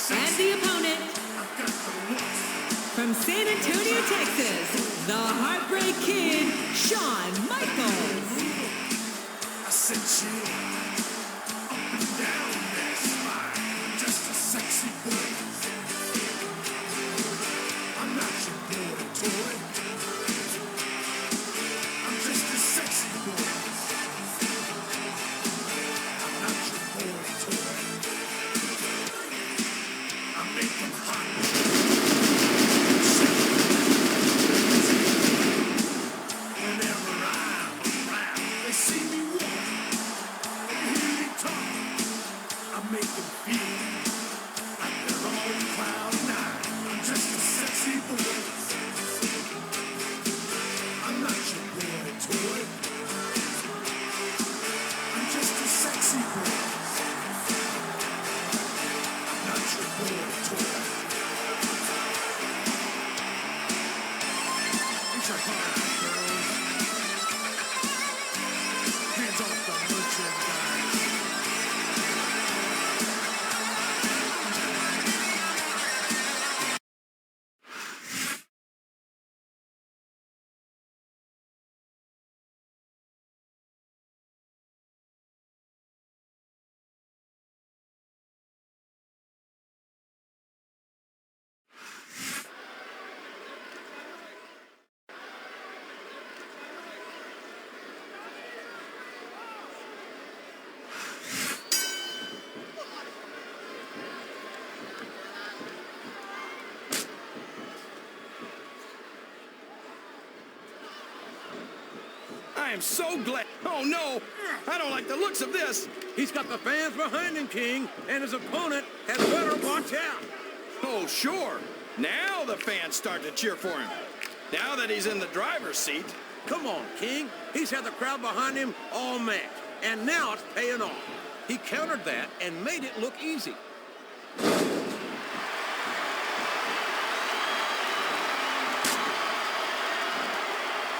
And the opponent, from San Antonio, Texas, the Heartbreak Kid, Shawn Michaels. I said you up and down that spine, just a sexy boy. I'm not your boy toy. I'm just a sexy boy. I'm not your boy toy. I make them hot. Whenever I'm around, they see me walk. They hear me talk. I make them feel like they're on cloud nine. I'm just a sexy boy. I'm not your boy toy. I'm just a sexy boy. I'm not your boy toy. It's your heart, girls. Hands off the merchandise. I am so glad. Oh, no. I don't like the looks of this. He's got the fans behind him, King, and his opponent had better watch out. Oh, sure. Now the fans start to cheer for him. Now that he's in the driver's seat. Come on, King. He's had the crowd behind him all match, and now it's paying off. He countered that and made it look easy.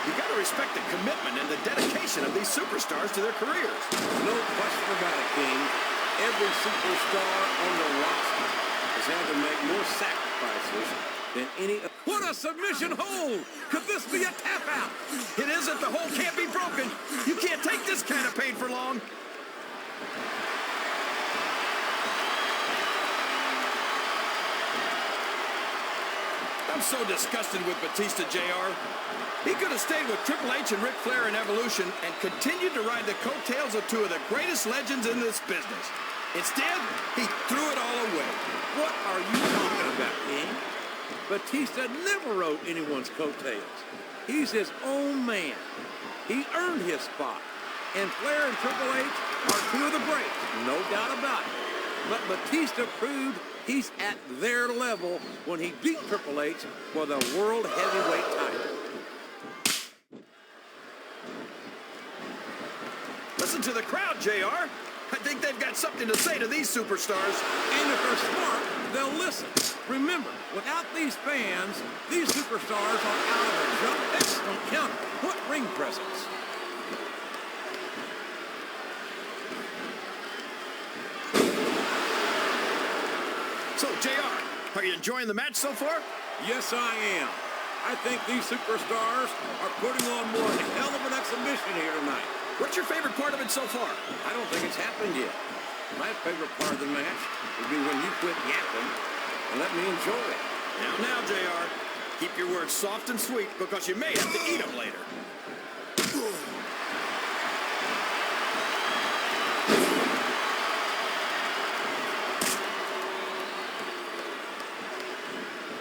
You got to respect the commitment and the dedication of these superstars to their careers. No question about it, King. Every superstar on the roster has had to make more sacrifices than any... What a submission hold! Could this be a tap out? It isn't. The hold can't be broken. You can't take this kind of pain for long. I'm so disgusted with Batista, JR. He could have stayed with Triple H and Ric Flair in Evolution and continued to ride the coattails of two of the greatest legends in this business. Instead, he threw it all away. What are you talking about, King? Batista never rode anyone's coattails. He's his own man. He earned his spot. And Flair and Triple H are two of the greats, no doubt about it. But Batista proved he's at their level when he beat Triple H for the World Heavyweight title. Listen to the crowd, JR. I think they've got something to say to these superstars. And if they're smart, they'll listen. Remember, without these fans, these superstars are out of a jump. Excellent counter. What ring presence. So, JR, are you enjoying the match so far? Yes, I am. I think these superstars are putting on one hell of an exhibition here tonight. What's your favorite part of it so far? I don't think it's happened yet. My favorite part of the match would be when you quit yapping and let me enjoy it. Now, JR, keep your words soft and sweet because you may have to eat them later.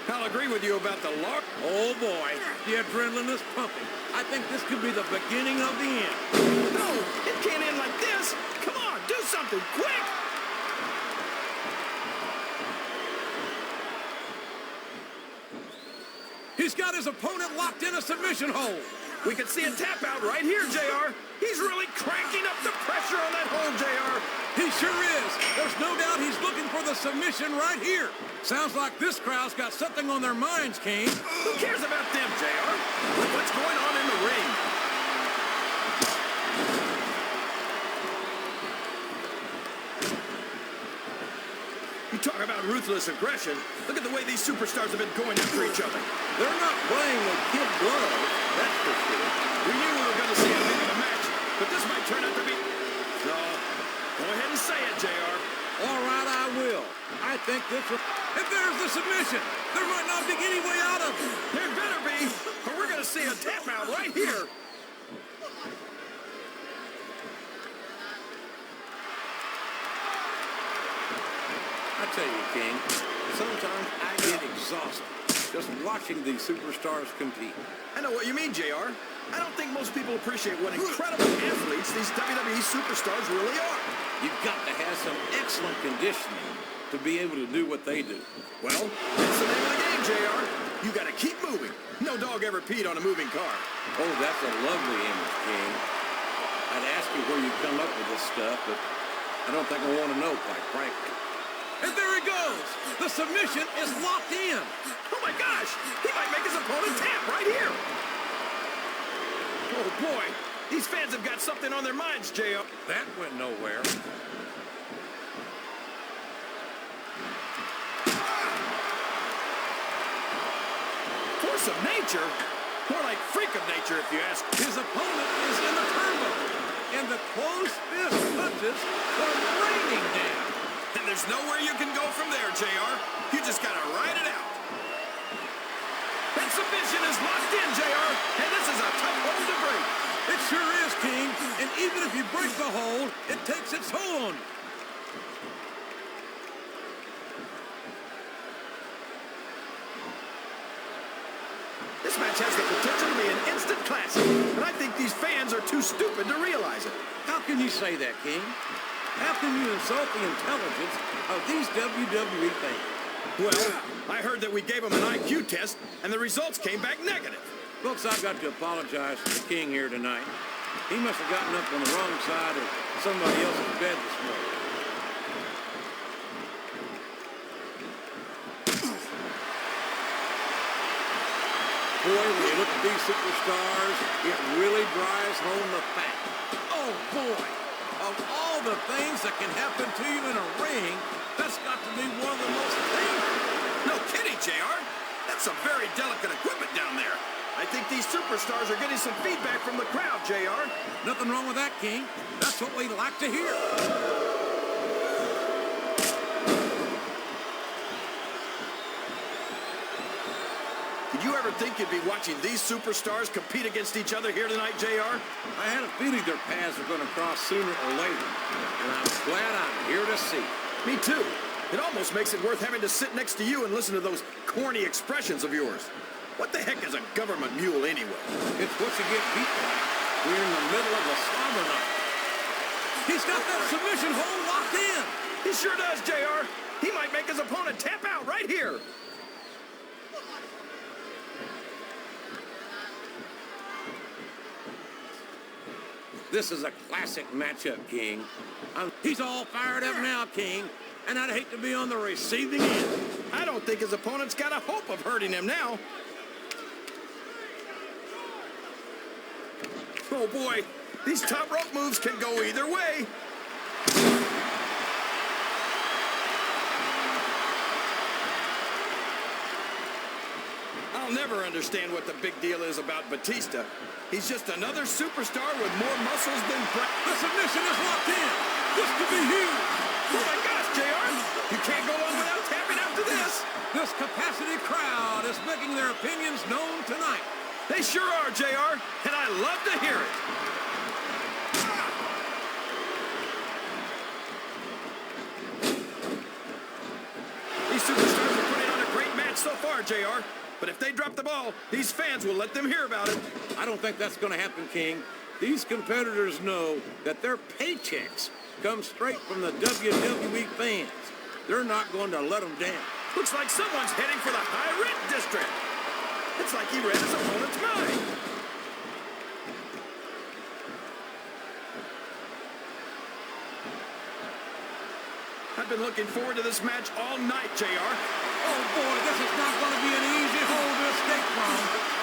I'll agree with you about the lark. Oh, boy, the adrenaline is pumping. I think this could be the beginning of the end. No, it can't end like this. Come on, do something quick. He's got his opponent locked in a submission hold. We can see a tap out right here, JR. He's really cranking up the pressure on that hold, JR. He sure is. There's no doubt he's looking for the submission right here. Sounds like this crowd's got something on their minds, King. Who cares about them, JR? Look what's going on in the ring. You talk about ruthless aggression. Look at the way these superstars have been going after each other. They're not playing with kid gloves, that's for sure. We knew we were going to see a big of a match, but this might turn out to be... No, go ahead and say it, JR. All right, I will. I think this will... If there's the submission, there might not be any way out of it. There better be, or we're going to see a tap out right here. I tell you, King, sometimes I get exhausted just watching these superstars compete. I know what you mean, JR. I don't think most people appreciate what incredible athletes these WWE superstars really are. You've got to have some excellent conditioning to be able to do what they do. Well, that's the name of the game, JR. You got to keep moving. No dog ever peed on a moving car. Oh, that's a lovely image, King. I'd ask you where you come up with this stuff, but I don't think I want to know, quite frankly. And there he goes! The submission is locked in! Oh my gosh! He might make his opponent tap right here! Oh boy! These fans have got something on their minds, JR. That went nowhere. Force of nature? More like freak of nature, if you ask. His opponent is in the turbo, and the close fist punches are raining down. And there's nowhere you can go from there, JR. You just gotta ride it out. That submission is locked in, JR, and this is a tough hold to break. It sure is, King, and even if you break the hold, it takes its toll on you. This match has the potential to be an instant classic, but I think these fans are too stupid to realize it. How can you say that, King? How can you insult the intelligence of these WWE fans? Well, I heard that we gave them an IQ test, and the results came back negative. Folks, I've got to apologize to the King here tonight. He must have gotten up on the wrong side of somebody else's bed this morning. Boy, when you look at these superstars, it really drives home the fact. Oh, boy! Of all the things that can happen to you in a ring, that's got to be one of the most painful. No kidding, JR. That's some very delicate equipment down there. I think these superstars are getting some feedback from the crowd, JR. Nothing wrong with that, King. That's what we like to hear. Did you ever think you'd be watching these superstars compete against each other here tonight, JR? I had a feeling their paths were going to cross sooner or later, and I'm glad I'm here to see. Me too. It almost makes it worth having to sit next to you and listen to those corny expressions of yours. What the heck is a government mule anyway? It's what you get beat by. We're in the middle of a slobber knock. He's got that submission hold locked in. He sure does, JR. He might make his opponent tap out right here. This is a classic matchup, King. He's all fired up now, King, and I'd hate to be on the receiving end. I don't think his opponent's got a hope of hurting him now. Oh boy, these top rope moves can go either way. I'll never understand what the big deal is about Batista. He's just another superstar with more muscles than... The submission is locked in. This could be huge. Oh my gosh, JR! You can't go on without tapping out to this. This capacity crowd is making their opinions known tonight. They sure are, JR, and I love to hear it. These superstars are putting on a great match so far, JR. But if they drop the ball, these fans will let them hear about it. I don't think that's going to happen, King. These competitors know that their paychecks come straight from the WWE fans. They're not going to let them down. Looks like someone's heading for the high rent district. It's like he read his opponent's mind. I've been looking forward to this match all night, JR. Oh, boy, this is not going to be an easy hole to escape from.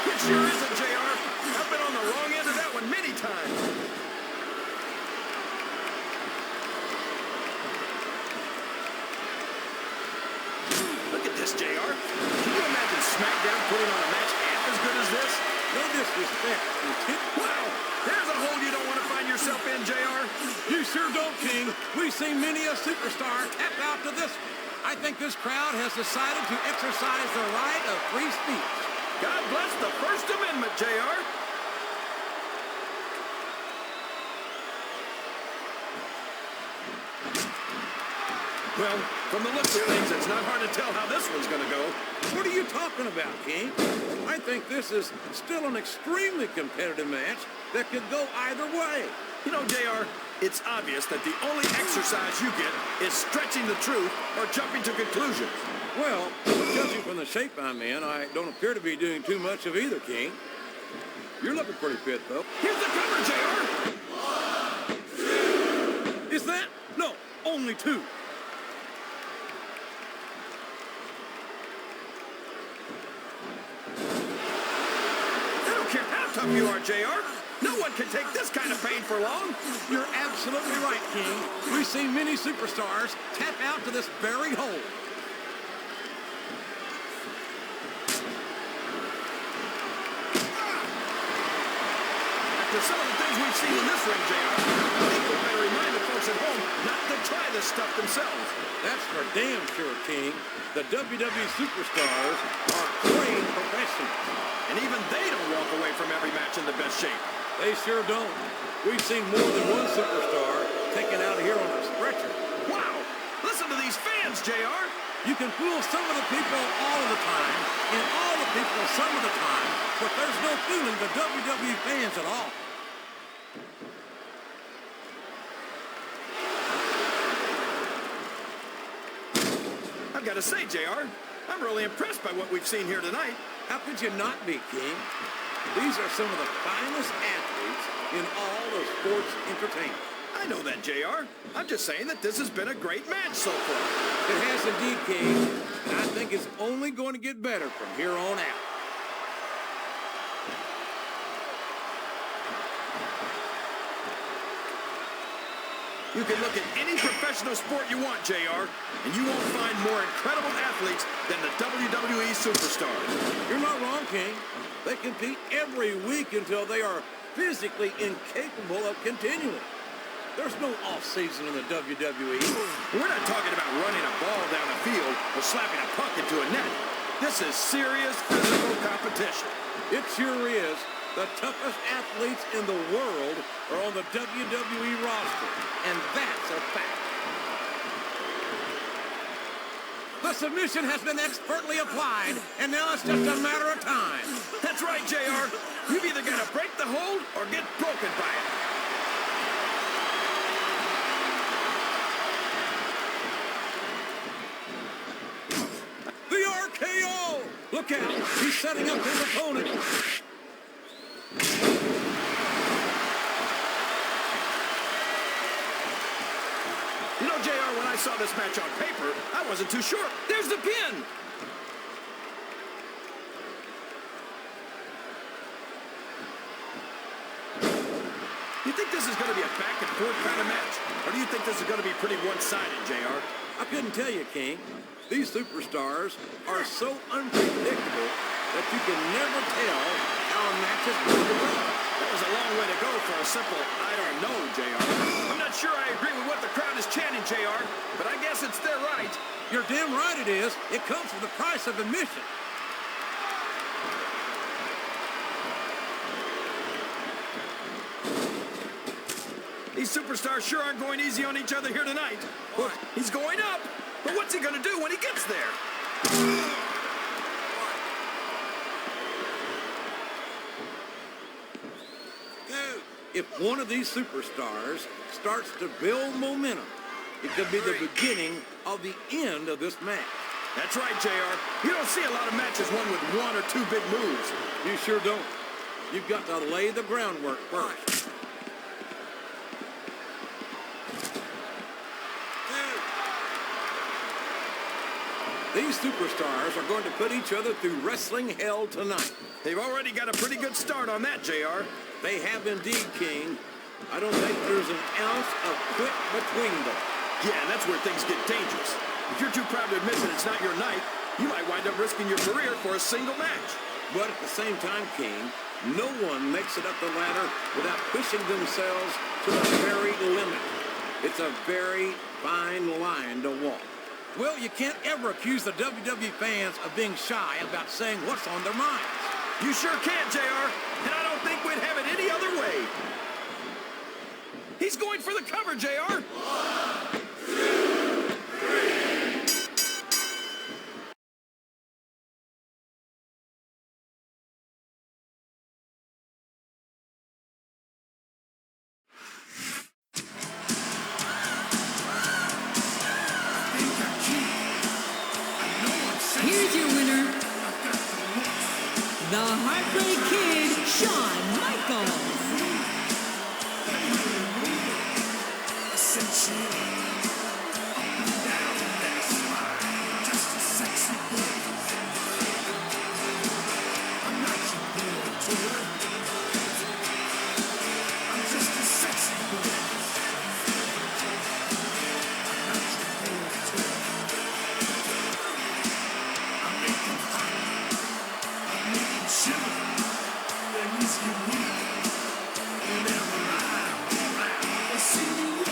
It sure isn't, JR. I've been on the wrong end of that one many times. SmackDown putting on a match half as good as this? No disrespect. Wow, there's a hole you don't want to find yourself in, JR. You sure don't, King. We've seen many a superstar tap out to this one. I think this crowd has decided to exercise their right of free speech. God bless the First Amendment, JR. Well, from the looks of things, it's not hard to tell how this one's going to go. What are you talking about, King? I think this is still an extremely competitive match that could go either way. You know, JR, it's obvious that the only exercise you get is stretching the truth or jumping to conclusions. Well, judging from the shape I'm in, I don't appear to be doing too much of either, King. You're looking pretty fit, though. Here's the cover, JR. Is that? No, only two. I don't care how tough you are, JR. No one can take this kind of pain for long. You're absolutely right, King. We've seen many superstars tap out to this very hole. After some of the things we've seen in this ring, JR, I think we better remind the folks at home not to try this stuff themselves. That's for damn sure, King. The WWE superstars are trained professionals. And even they don't walk away from every match in the best shape. They sure don't. We've seen more than one superstar taken out of here on a stretcher. Wow! Listen to these fans, JR. You can fool some of the people all of the time, and all the people some of the time, but there's no fooling the WWE fans at all. I've got to say, JR, I'm really impressed by what we've seen here tonight. How could you not be, King? These are some of the finest athletes in all of sports entertainment. I know that, JR. I'm just saying that this has been a great match so far. It has indeed, King, and I think it's only going to get better from here on out. You can look at any professional sport you want, JR, and you won't find more incredible athletes than the WWE superstars. You're not wrong, King. They compete every week until they are physically incapable of continuing. There's no off-season in the WWE. We're not talking about running a ball down a field or slapping a puck into a net. This is serious physical competition. It sure is. The toughest athletes in the world are on the WWE roster, and that's a fact. The submission has been expertly applied, and now it's just a matter of time. That's right, JR. You've either got to break the hold or get broken by it. The RKO! Look out! He's setting up his opponent. You know, JR, when I saw this match on paper, I wasn't too sure. There's the pin! You think this is going to be a back-and-forth kind of match? Or do you think this is going to be pretty one-sided, JR? I couldn't tell you, King. These superstars are so unpredictable that you can never tell how a match is going to go. That was a long way to go for a simple I don't know, JR. I'm not sure I agree with what the crowd is chanting, JR, but I guess it's their right. You're damn right it is. It comes with the price of admission. These superstars sure aren't going easy on each other here tonight. Look, he's going up. But what's he going to do when he gets there? If one of these superstars starts to build momentum, it could be the beginning of the end of this match. That's right, JR. You don't see a lot of matches won with one or two big moves. You sure don't. You've got to lay the groundwork first. These superstars are going to put each other through wrestling hell tonight. They've already got a pretty good start on that, JR. They have indeed, King. I don't think there's an ounce of quit between them. Yeah, that's where things get dangerous. If you're too proud to admit that it's not your night, you might wind up risking your career for a single match. But at the same time, King, no one makes it up the ladder without pushing themselves to the very limit. It's a very fine line to walk. Well, you can't ever accuse the WWE fans of being shy about saying what's on their minds. You sure can, JR, and I don't think we'd have it any other way. He's going for the cover, JR. 1, 2, 3. Here's your winner, the Heartbreak Kid, Shawn Michaels.